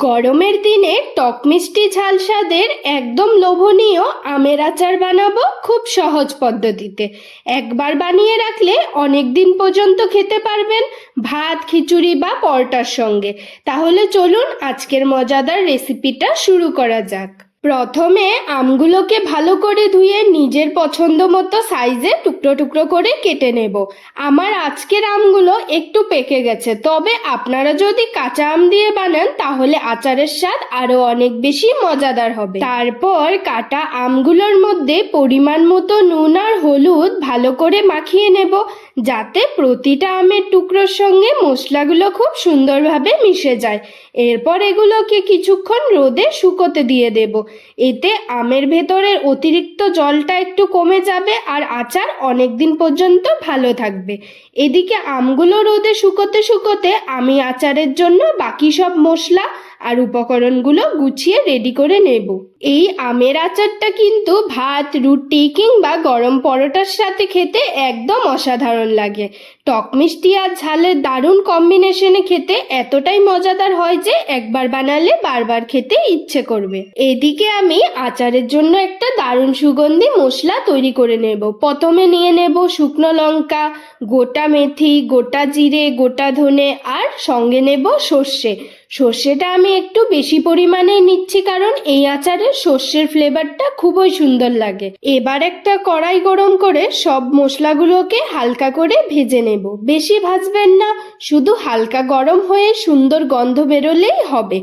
গরমের দিনে টক মিষ্টি ঝাল স্বাদের একদম লোভনীয় আমের আচার বানাবো খুব সহজ পদ্ধতিতে। একবার বানিয়ে রাখলে অনেক দিন পর্যন্ত খেতে পারবেন ভাত, খিচুড়ি বা পরোটার সঙ্গে। তাহলে চলুন আজকের মজাদার রেসিপিটা শুরু করা যাক। প্রথমে আমগুলোকে ভালো করে ধুয়ে নিজের পছন্দ মতো সাইজে টুকরো টুকরো করে কেটে নেব। আমার আজকের আমগুলো একটু পেকে গেছে, তবে আপনারা যদি কাঁচা আম দিয়ে বানান তাহলে আচারের স্বাদ আরো অনেক বেশি মজাদার হবে। তারপর কাটা আমগুলোর মধ্যে পরিমাণ মতো নুন আর হলুদ ভালো করে মাখিয়ে নেব, যাতে প্রতিটা আমের টুকরোর সঙ্গে মশলাগুলো খুব সুন্দরভাবে মিশে যায়। এরপর এগুলোকে কিছুক্ষণ রোদে শুকোতে দিয়ে দেব। এতে আমের ভেতরের অতিরিক্ত জলটা একটু কমে যাবে আর আচার অনেক দিন পর্যন্ত ভালো থাকবে। এদিকে আমগুলো রোদে শুকোতে শুকোতে আমি আচারের জন্য বাকি সব মশলা আর উপকরণগুলো গুছিয়ে রেডি করে নেব। এই আমের আচারটা কিন্তু ভাত, রুটি কিংবা গরম পরোটার সাথে খেতে একদম অসাধারণ লাগে। টক মিষ্টি আর ঝালের দারুণ কম্বিনেশনে খেতে এতটাই মজাদার হয় যে একবার বানালে বারবার খেতে ইচ্ছে করবে। এদিকে আমি আচারের জন্য একটা দারুণ সুগন্ধি মশলা তৈরি করে নেব। প্রথমে নিয়ে নেব শুকনো লঙ্কা, গোটা মেথি, গোটা জিরে, গোটা ধনে আর সঙ্গে নেব সর্ষে। সর্ষেটা আমি একটু বেশি পরিমাণে নিচ্ছি, কারণ এই আচারের সর্ষের ফ্লেভারটা খুবই সুন্দর লাগে। এবার একটা কড়াই গরম করে সব মশলাগুলোকে হালকা করে ভেজে নেব। বেশি ভাজবেন না, শুধু হালকা গরম হয়ে সুন্দর গন্ধ বেরোলেই হবে।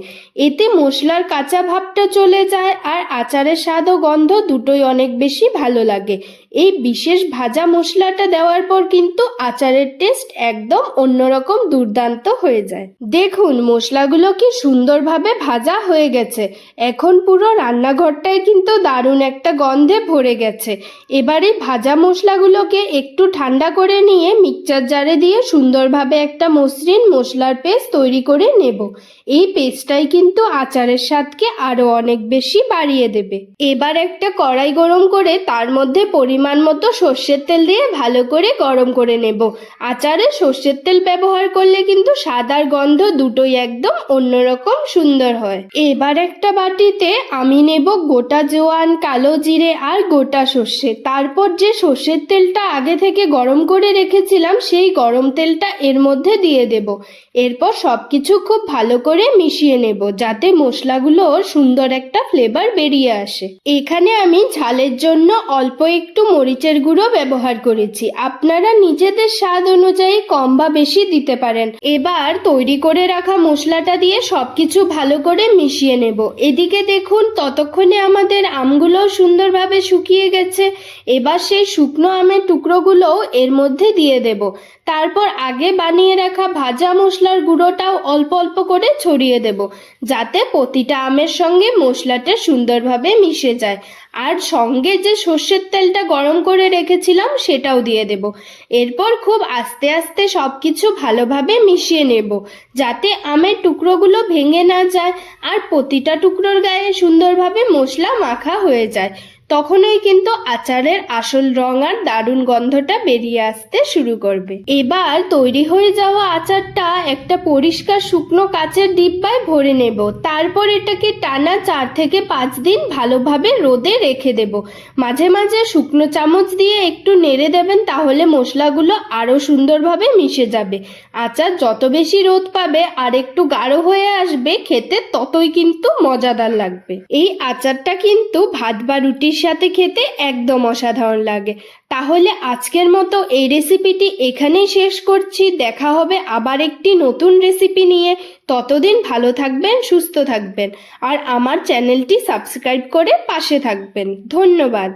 এতে মশলার কাঁচা ভাবটা চলে যায় আর আচারের স্বাদ ও গন্ধ দুটোই অনেক বেশি ভালো লাগে। এই বিশেষ ভাজা মশলাটা দেওয়ার পর কিন্তু আচারের টেস্ট একদম অন্যরকম দুর্দান্ত হয়ে যায়। দেখুন মশলাগুলো কি সুন্দরভাবে ভাজা হয়ে গেছে। এখন পুরো রান্নাঘরটায় কিন্তু দারুণ একটা গন্ধে ভরে গেছে। এবারে ভাজা মশলাগুলোকে একটু ঠান্ডা করে নিয়ে মিক্সচার জারে দিয়ে সুন্দরভাবে একটা মসৃণ মশলার পেস্ট তৈরি করে নেব। এই পেস্টটাই কিন্তু আচারের স্বাদকে আরো অনেক বেশি বাড়িয়ে দেবে। এবার একটা কড়াই গরম করে তার মধ্যে পরিমাণ মতো সর্ষের তেল দিয়ে ভালো করে গরম করে নেব। আচারে সর্ষের তেল ব্যবহার করলে কিন্তু স্বাদ আর গন্ধ দুটোই একদম অন্যরকম সুন্দর হয়। এবার একটা বাটিতে আমি নেব গোটা জোয়ান, কালো জিরে আর গোটা সর্ষে। তারপর যে সর্ষের তেলটা আগে থেকে গরম করে রেখেছিলাম সেই গরম তেলটা এর মধ্যে দিয়ে দেব। এরপর সবকিছু খুব ভালো করে মিশিয়ে নেব, যাতে মশলাগুলোর সুন্দর একটা ফ্লেভার বেরিয়ে আসে। এখানে আমি ঝালের জন্য অল্প একটু মরিচের গুঁড়ো ব্যবহার করেছি। আপনারা নিজেদের স্বাদ অনুযায়ী কম বা বেশি দিতে পারেন। এবার তৈরি করে রাখা মশলাটা দিয়ে সবকিছু ভালো করে মিশিয়ে নেব। এদিকে দেখুন ততক্ষণে আমাদের আমগুলো সুন্দরভাবে শুকিয়ে গেছে। এবার সেই শুকনো আমের টুকরোগুলোও এর মধ্যে দিয়ে দেব। তারপর আগে বানিয়ে রাখা ভাজা মশলার গুঁড়োটাও অল্প অল্প করে ছড়িয়ে দেব, যাতে প্রতিটা আমের সঙ্গে মশলাটা সুন্দরভাবে মিশে যায়। আর সঙ্গে যে সর্ষের তেলটা গরম করে রেখেছিলাম সেটাও দিয়ে দেব। এরপর খুব আস্তে আস্তে সবকিছু ভালোভাবে মিশিয়ে নেব, যাতে আমের টুকরোগুলো ভেঙে না যায় আর প্রতিটা টুকরোর গায়ে সুন্দরভাবে মশলা মাখা হয়ে যায়। তখনই কিন্তু আচারের আসল রং আর দারুণ গন্ধটা বেরিয়ে আসতে শুরু করবে। এবার তৈরি হয়ে যাওয়া আচারটা একটা পরিষ্কার শুকনো কাচের ডিব্বায় ভরে নেব। তারপর এটাকে টানা 4 থেকে 5 দিন ভালোভাবে রোদে রেখে দেব। মাঝে মাঝে শুকনো চামচ দিয়ে একটু নেড়ে দেবেন, তাহলে মশলাগুলো আরো সুন্দরভাবে মিশে যাবে। আচার যত বেশি রোদ পাবে আর একটু গাঢ় হয়ে আসবে, খেতে ততই কিন্তু মজাদার লাগবে। এই আচারটা কিন্তু ভাত বা রুটির সাথে খেতে একদম অসাধারণ লাগে। তাহলে আজকের মতো এই রেসিপিটি এখানেই শেষ করছি। দেখা হবে আবার একটি নতুন রেসিপি নিয়ে। ততদিন ভালো থাকবেন, সুস্থ থাকবেন আর আমার চ্যানেলটি সাবস্ক্রাইব করে পাশে থাকবেন। ধন্যবাদ।